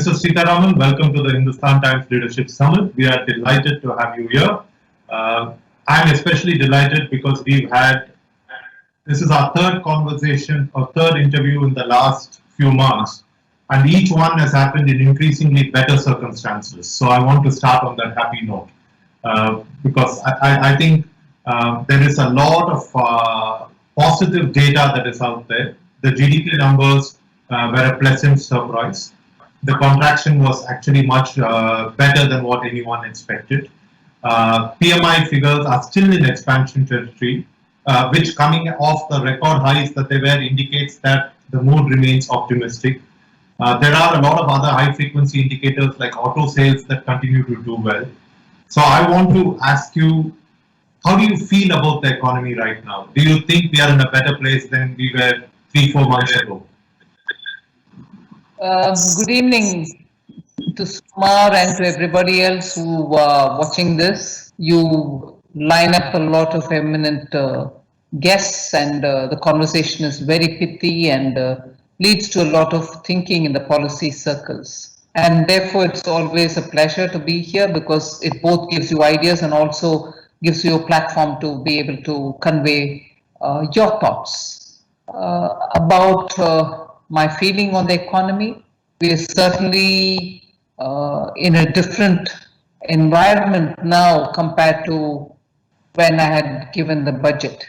Mr. Sitharaman, welcome to the Hindustan Times Leadership Summit. We are delighted to have you here. I'm especially delighted because this is our third conversation or third interview in the last few months, and each one has happened in increasingly better circumstances. So I want to start on that happy note because I think there is a lot of positive data that is out there. The GDP numbers were a pleasant surprise. The contraction was actually much better than what anyone expected. PMI figures are still in expansion territory, which coming off the record highs that they were indicates that the mood remains optimistic. There are a lot of other high frequency indicators like auto sales that continue to do well. So I want to ask you, how do you feel about the economy right now? Do you think we are in a better place than we were 3-4 months ago? Good evening to Sumar and to everybody else who are watching this. You line up a lot of eminent guests, and the conversation is very pithy and leads to a lot of thinking in the policy circles. And therefore, it's always a pleasure to be here because it both gives you ideas and also gives you a platform to be able to convey your thoughts about my feeling on the economy. We are certainly in a different environment now compared to when I had given the budget.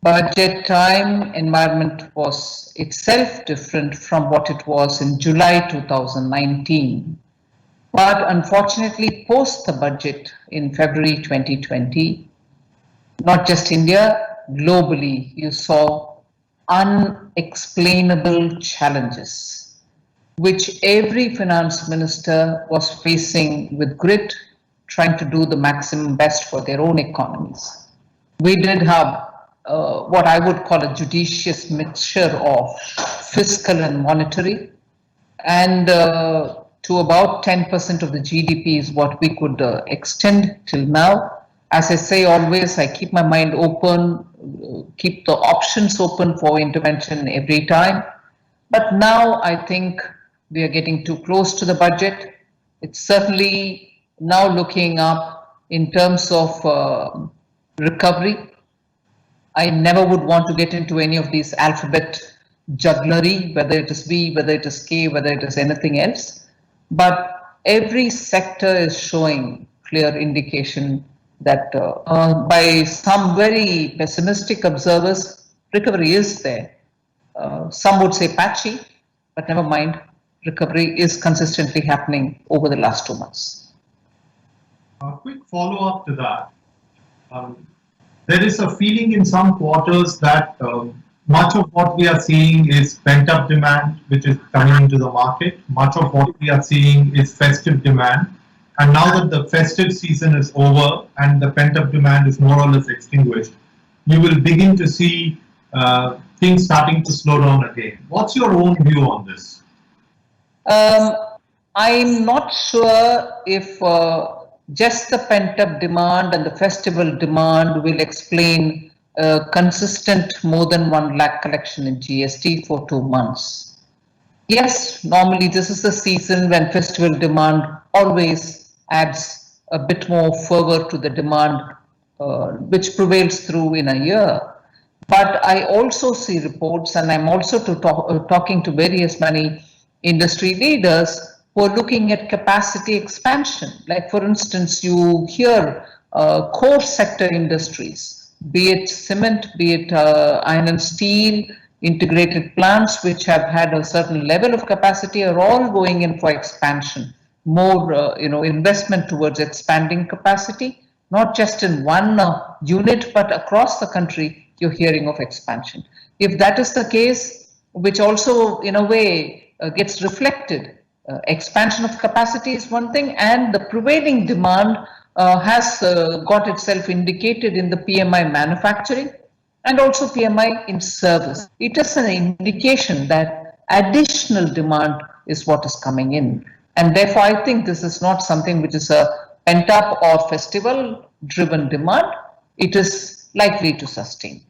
Budget time environment was itself different from what it was in July 2019. But unfortunately, post the budget in February 2020, not just India, globally, you saw unexplainable challenges, which every finance minister was facing with grit, trying to do the maximum best for their own economies. We did have what I would call a judicious mixture of fiscal and monetary, and to about 10% of the GDP is what we could extend till now. As I say always, I keep my mind open, keep the options open for intervention every time. But now I think we are getting too close to the budget. It's certainly now looking up in terms of recovery. I never would want to get into any of these alphabet jugglery, whether it is V, whether it is K, whether it is anything else. But every sector is showing clear indication that by some very pessimistic observers, recovery is there. Some would say patchy, but never mind, recovery is consistently happening over the last 2 months. A quick follow-up to that. There is a feeling in some quarters that much of what we are seeing is pent-up demand, which is coming into the market. Much of what we are seeing is festive demand. And now that the festive season is over and the pent-up demand is more or less extinguished, you will begin to see things starting to slow down again. What's your own view on this? I'm not sure if just the pent-up demand and the festival demand will explain consistent more than 1 lakh collection in GST for 2 months. Yes, normally this is the season when festival demand always adds a bit more fervor to the demand which prevails through in a year. But I also see reports, and I'm also talking to many industry leaders who are looking at capacity expansion. Like for instance, you hear core sector industries, be it cement, be it iron and steel, integrated plants which have had a certain level of capacity are all going in for expansion. More investment towards expanding capacity, not just in one unit, but across the country, you're hearing of expansion. If that is the case, which also in a way gets reflected, expansion of capacity is one thing, and the prevailing demand has got itself indicated in the PMI manufacturing and also PMI in service. It is an indication that additional demand is what is coming in. And therefore, I think this is not something which is a pent-up or festival-driven demand. It is likely to sustain.